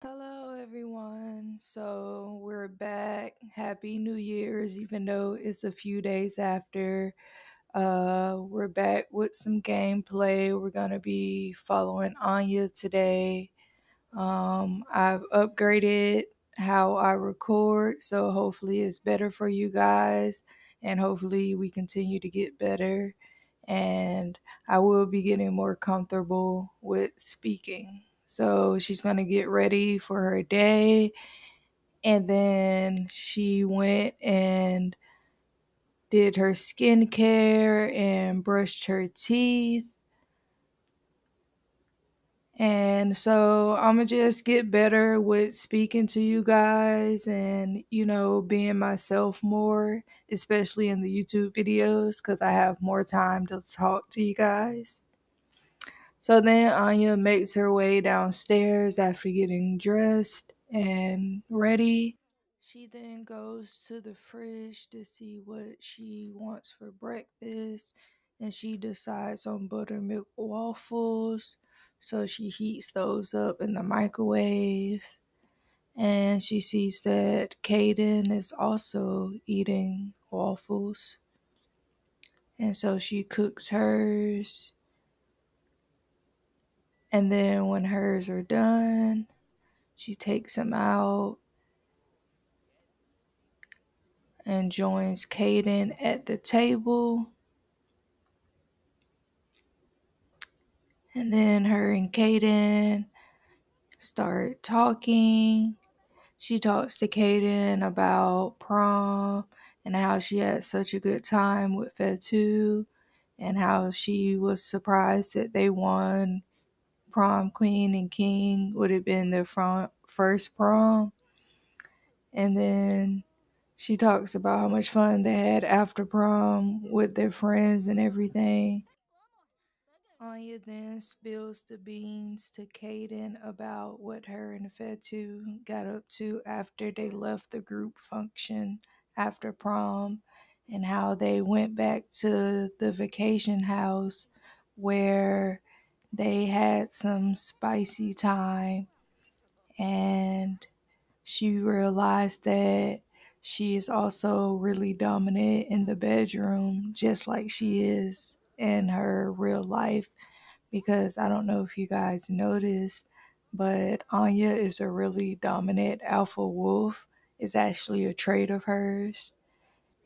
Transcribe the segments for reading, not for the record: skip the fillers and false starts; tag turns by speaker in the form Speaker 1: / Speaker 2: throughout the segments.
Speaker 1: Hello, everyone. So we're back. Happy New Year's, even though it's a few days after. We're back with some gameplay. We're going to be following Anya today. I've upgraded how I record, so hopefully it's better for you guys, and hopefully we continue to get better. And I will be getting more comfortable with speaking. So she's going to get ready for her day, and then she went and did her skincare and brushed her teeth. And so I'm gonna just get better with speaking to you guys and, being myself more, especially in the YouTube videos, because I have more time to talk to you guys. So then Anya makes her way downstairs after getting dressed and ready. She then goes to the fridge to see what she wants for breakfast, and she decides on buttermilk waffles. So she heats those up in the microwave, and she sees that Kaden is also eating waffles. And so she cooks hers, and then when hers are done, she takes them out and joins Kaden at the table. And then her and Kaden start talking. She talks to Kaden about prom and how she had such a good time with Fetu and how she was surprised that they won prom queen and king would have been their first prom. And then she talks about how much fun they had after prom with their friends and everything. Anya then spills the beans to Kaden about what her and Fetu got up to after they left the group function after prom and how they went back to the vacation house where they had some spicy time, and she realized that she is also really dominant in the bedroom just like she is in her real life, because I don't know if you guys noticed, but Anya is a really dominant alpha wolf. It's actually a trait of hers.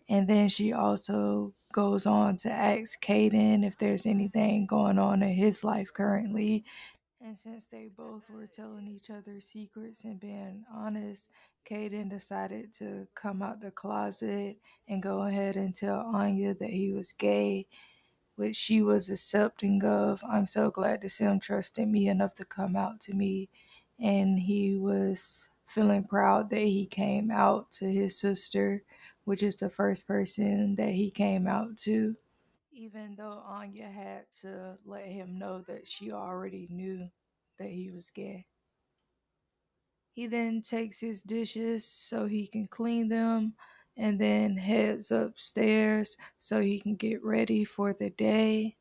Speaker 1: And then she also goes on to ask Kaden if there's anything going on in his life currently. And since they both were telling each other secrets and being honest, Kaden decided to come out the closet and go ahead and tell Anya that he was gay, which she was accepting of. I'm so glad to see him trusting me enough to come out to me. And he was feeling proud that he came out to his sister, which is the first person that he came out to, even though Anya had to let him know that she already knew that he was gay. He then takes his dishes so he can clean them and then heads upstairs so he can get ready for the day.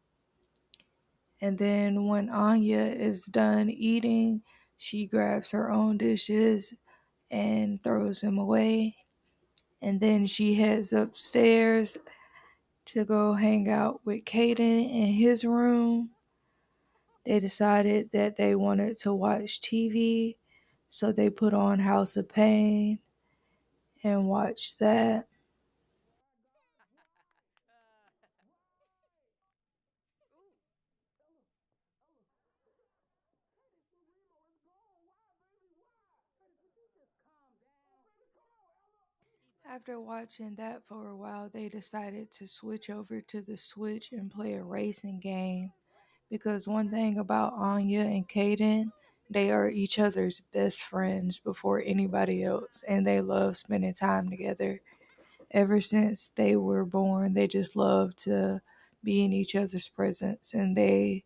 Speaker 1: And then when Anya is done eating, she grabs her own dishes and throws them away. And then she heads upstairs to go hang out with Kaden in his room. They decided that they wanted to watch TV, so they put on House of Pain and watched that. After watching that for a while, they decided to switch over to the Switch and play a racing game. Because one thing about Anya and Kaden, they are each other's best friends before anybody else, and they love spending time together. Ever since they were born, they just love to be in each other's presence, and they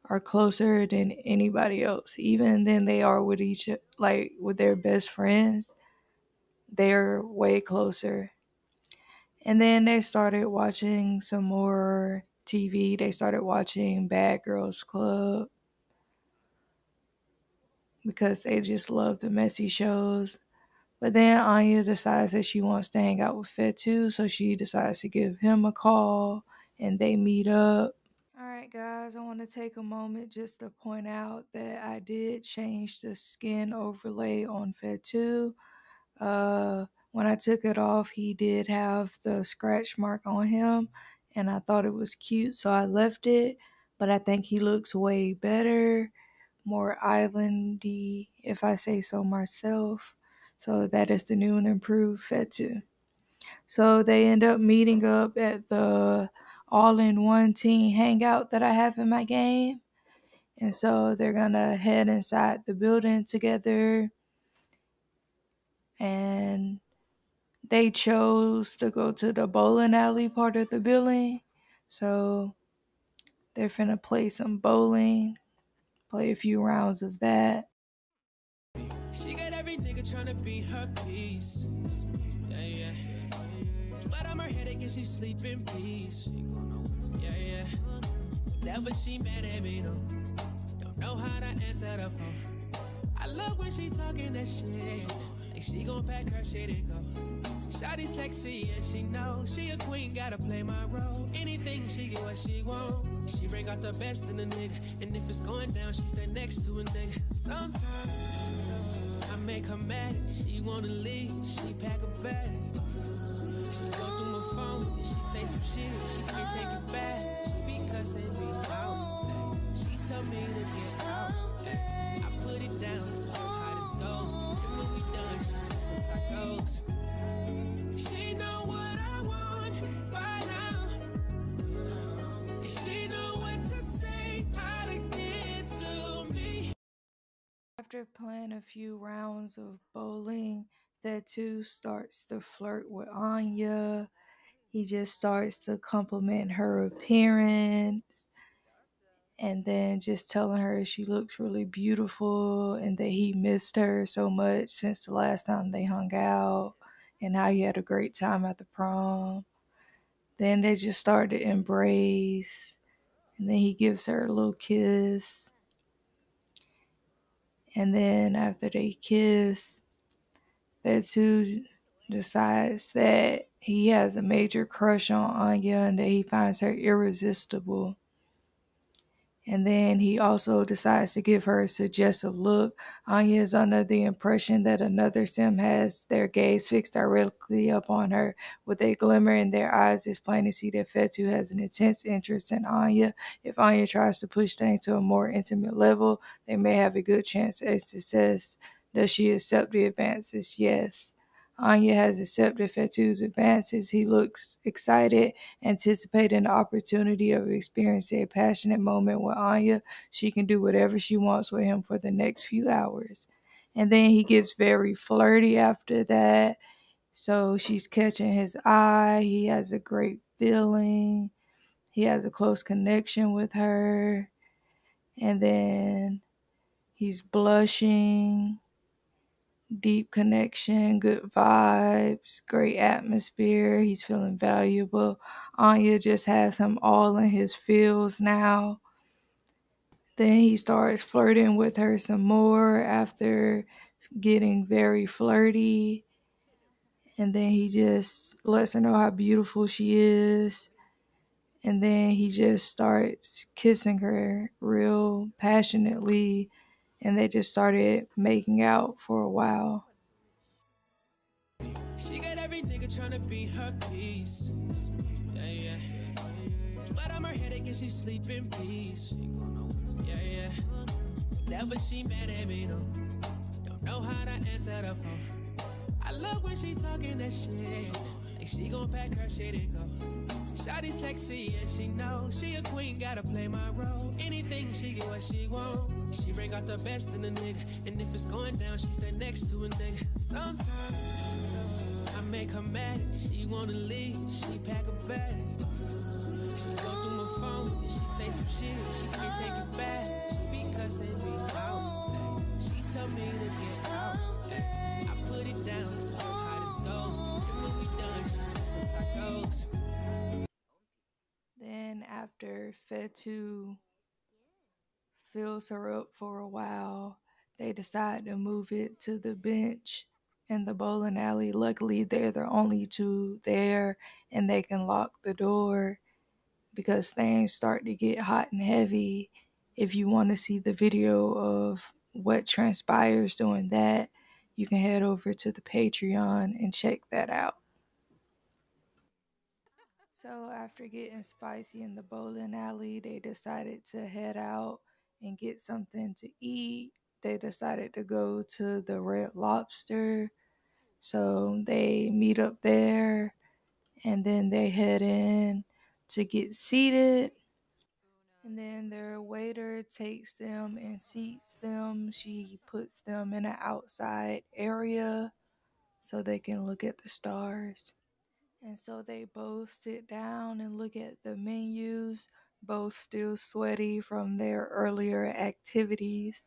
Speaker 1: are closer than anybody else. Even than they are with with their best friends, they're way closer. And then they started watching some more TV. They started watching Bad Girls Club. because they just love the messy shows. But then Anya decides that she wants to hang out with Fetu, so she decides to give him a call and they meet up. Alright, guys, I want to take a moment just to point out that I did change the skin overlay on Fetu. When I took it off, he did have the scratch mark on him, and I thought it was cute, so I left it. But I think he looks way better, more islandy, if I say so myself. So that is the new and improved Fetu. So they end up meeting up at the all-in-one team hangout that I have in my game. And so they're gonna head inside the building together, and they chose to go to the bowling alley part of the building. So they're finna play some bowling, play a few rounds of that.
Speaker 2: She got every nigga tryna be her piece. Yeah, yeah. But I'm her headache and she sleep in peace. Yeah, yeah. Never she mad at me, no. Don't know how to answer the phone. I love when she talking that shit. Like she gon' pack her shit and go. Shawty sexy and she know she a queen, gotta play my role. Anything she get what she want. She bring out the best in a nigga, and if it's going down, she stay next to a nigga. Sometimes I make her mad, she wanna leave, she pack a bag. She go through my phone and she say some shit, she can't take it back. She be cussing me out, she tell me to get out. I put it down, how this goes. And when we done, she gets them tacos. She know what I want by now. She know what to say, how to get to me.
Speaker 1: After playing a few rounds of bowling, Fetu starts to flirt with Anya. He just starts to compliment her appearance and then just telling her she looks really beautiful and that he missed her so much since the last time they hung out and how he had a great time at the prom. Then they just start to embrace, and then he gives her a little kiss. And then after they kiss, Betu decides that he has a major crush on Anya and that he finds her irresistible. And then he also decides to give her a suggestive look. Anya is under the impression that another sim has their gaze fixed directly upon her. With a glimmer in their eyes, it's plain to see that Fetu has an intense interest in Anya. If Anya tries to push things to a more intimate level, they may have a good chance at success. Does she accept the advances? Yes. Anya has accepted Fetu's advances. He looks excited, anticipating the opportunity of experiencing a passionate moment with Anya. She can do whatever she wants with him for the next few hours. And then he gets very flirty after that. So she's catching his eye. He has a great feeling. He has a close connection with her. And then he's blushing. Deep connection, good vibes, great atmosphere. He's feeling valuable. Anya just has him all in his feels now. Then he starts flirting with her some more after getting very flirty. And then he just lets her know how beautiful she is. And then he just starts kissing her real passionately. And they just started making out for a while.
Speaker 2: She got every nigga tryna be her piece. Yeah, yeah. But I'm her headache and she sleep in peace. Yeah, yeah. Never she mad at me, no. Don't know how to answer the phone. I love when she talking that shit. Like she gon' pack her shit and go. Shawty sexy and she know she a queen, gotta play my role. Anything she get what she want. She bring out the best in a nigga, and if it's going down, she stay next to a nigga. Sometimes I make her mad, she wanna leave, she pack a bag. She go through my phone and she say some shit, she can't take it back. She be cussing me out, she tell me to get out. I put it down, how this goes, and when we done, she gets them tacos.
Speaker 1: Then after Fetu fills her up for a while, They decide to move it to the bench in the bowling alley. Luckily, they're the only two there and they can lock the door because things start to get hot and heavy. If you want to see the video of what transpires doing that, you can head over to the Patreon and check that out. So, after getting spicy in the bowling alley, they decided to head out and get something to eat. They decided to go to the Red Lobster. So, they meet up there and then they head in to get seated. And then their waiter takes them and seats them. She puts them in an outside area so they can look at the stars. And so they both sit down and look at the menus, both still sweaty from their earlier activities.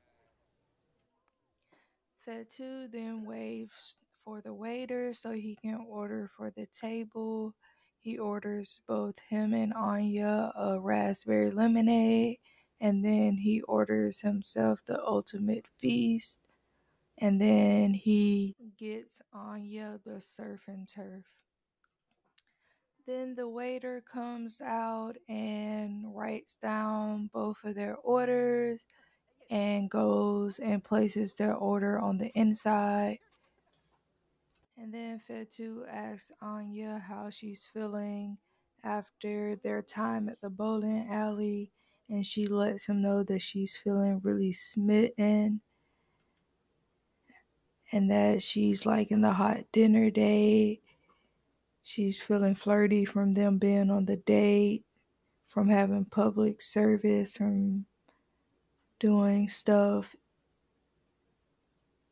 Speaker 1: Fetu then waves for the waiter so he can order for the table. He orders both him and Anya a raspberry lemonade, and then he orders himself the ultimate feast, and then he gets Anya the surf and turf. Then the waiter comes out and writes down both of their orders and goes and places their order on the inside. And then Fetu asks Anya how she's feeling after their time at the bowling alley, and she lets him know that she's feeling really smitten and that she's liking the hot dinner date. She's feeling flirty from them being on the date, from having public service, from doing stuff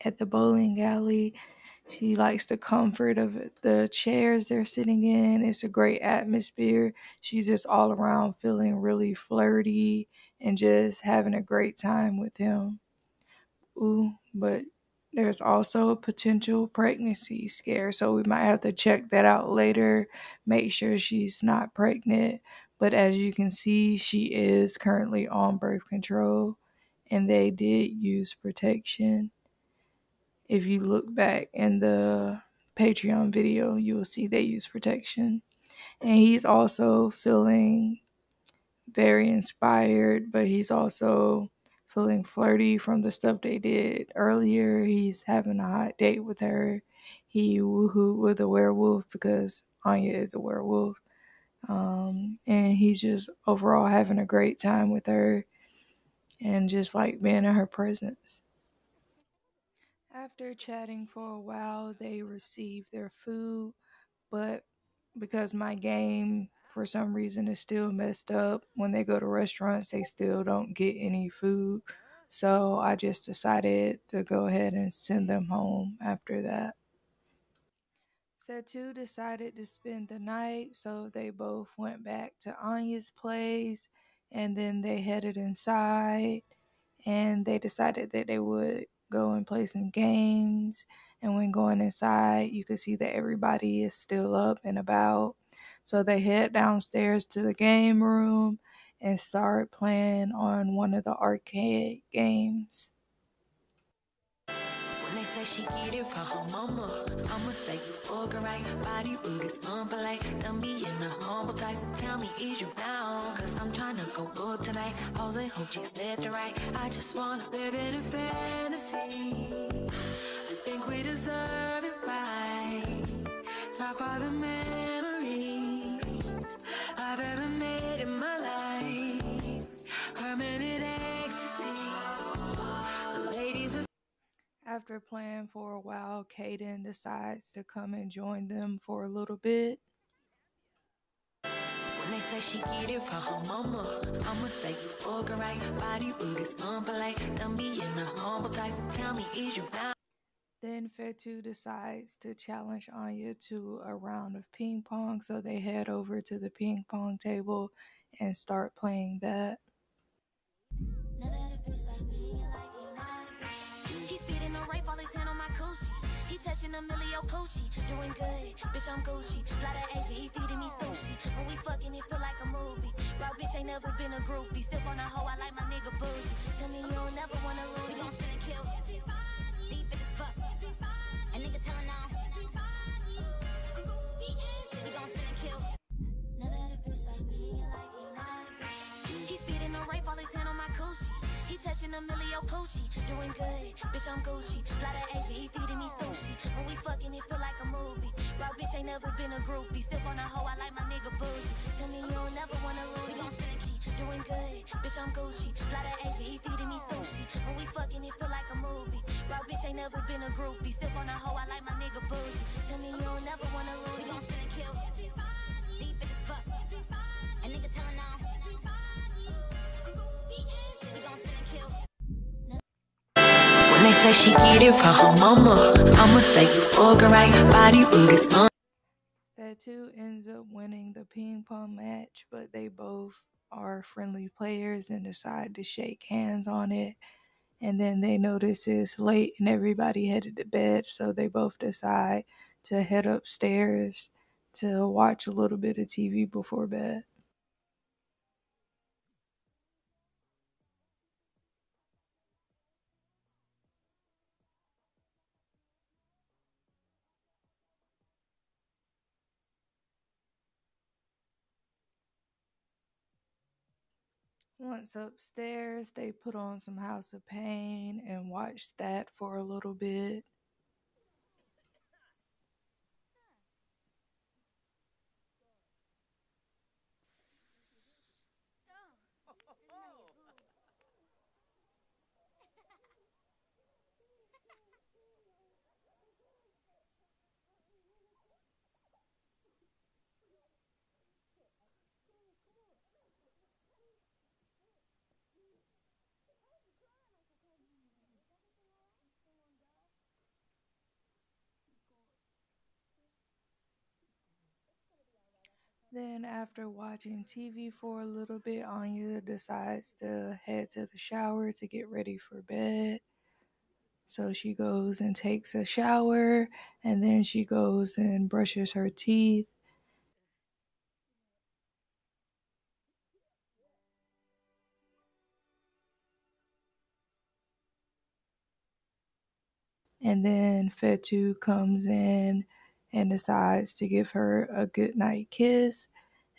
Speaker 1: at the bowling alley. She likes the comfort of the chairs they're sitting in. It's a great atmosphere. She's just all around feeling really flirty and just having a great time with him. Ooh, but there's also a potential pregnancy scare, so we might have to check that out later, make sure she's not pregnant. But as you can see, she is currently on birth control, and they did use protection. If you look back in the Patreon video, you will see they use protection. And he's also feeling very inspired, but he's also feeling flirty from the stuff they did earlier. He's having a hot date with her. He woohooed with a werewolf because Anya is a werewolf. And he's just overall having a great time with her and just like being in her presence. After chatting for a while, they receive their food, but because my game for some reason is still messed up, when they go to restaurants, they still don't get any food. So I just decided to go ahead and send them home after that. Fetu decided to spend the night, so they both went back to Anya's place and then they headed inside and they decided that they would go and play some games. And when going inside, you could see that everybody is still up and about. So they head downstairs to the game room and start playing on one of the arcade games.
Speaker 2: When they say she get it from her mama, I'ma say you fucking right. Body rude is unpolite. Don't be in a humble type. Tell me, is you down? Cause I'm trying to go good tonight. Hoes and hoochies left and right. I just wanna live in a fantasy. I think we deserve it right. Top of the memories I've ever made in my life. Permanent ecstasy. The ladies are.
Speaker 1: After playing for a while, Kaden decides to come and join them for a little bit.
Speaker 2: When they say she get it from her mama, I'ma say you fucking right. Body rude is unpolite. Don't be in a humble type. Tell me, is you down?
Speaker 1: Then Fetu decides to challenge Anya to a round of ping pong, so they head over to the ping pong table and start playing that.
Speaker 2: He spitting no rape, all his hand on my coochie. He touching a millio coochie. Doing good, bitch, I'm Gucci. Lot of Asia, he feeding me sushi. When we fucking, it feel like a movie. Raw bitch ain't never been a groupie. Step on a hoe, I like my nigga bougie. Tell me you don't never wanna lose. We gon' spin and kill. Deep in the spot. A nigga telling on. We gon' spin and kill. Never had a bitch like me in your life. You never had a bitch like me. He speeding the rape, all his hand on my coochie. He touching a millio coochie. Doing good, bitch, I'm Gucci. Lot of Asia, he feeding me sushi. When we fucking, it feel like a movie. Raw bitch ain't never been a groupie. Step on a hoe, I like my nigga bougie. Tell me you don't never wanna lose. We gon' spin and keep doing good, bitch, I'm Gucci. Lot of Asia, he feeding me sushi. When we fucking, it feel like a movie. Raw bitch ain't never been a groupie. Step on a hoe, I like my nigga bougie. Tell me you don't never wanna lose. We gon' spin and kill. Deep in the spot. A nigga telling on. We gon' spin and kill.
Speaker 3: When they say she get it from her mama, I'ma say you fucking right, body booties on.
Speaker 1: Fetu ends up winning the ping pong match, but they both are friendly players and decide to shake hands on it. And then they notice it's late and everybody headed to bed, so they both decide to head upstairs to watch a little bit of TV before bed. Once upstairs, they put on some House of Pain and watch that for a little bit. Then, after watching TV for a little bit, Anya decides to head to the shower to get ready for bed. So she goes and takes a shower, and then she goes and brushes her teeth. And then Fetu comes in and decides to give her a goodnight kiss.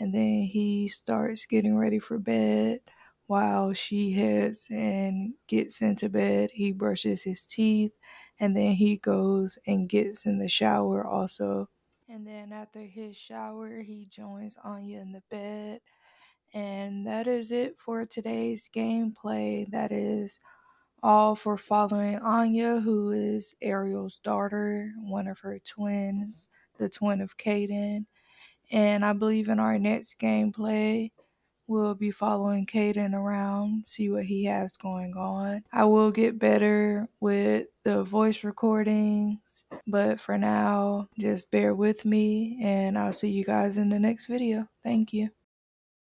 Speaker 1: And then he starts getting ready for bed. While she heads and gets into bed, he brushes his teeth. And then he goes and gets in the shower also. And then after his shower, he joins Anya in the bed. And that is it for today's gameplay. That is all for following Anya, who is Ariel's daughter, one of her twins, the twin of Kaden. And I believe in our next gameplay, we'll be following Kaden around, see what he has going on. I will get better with the voice recordings, but for now, just bear with me, and I'll see you guys in the next video. Thank you.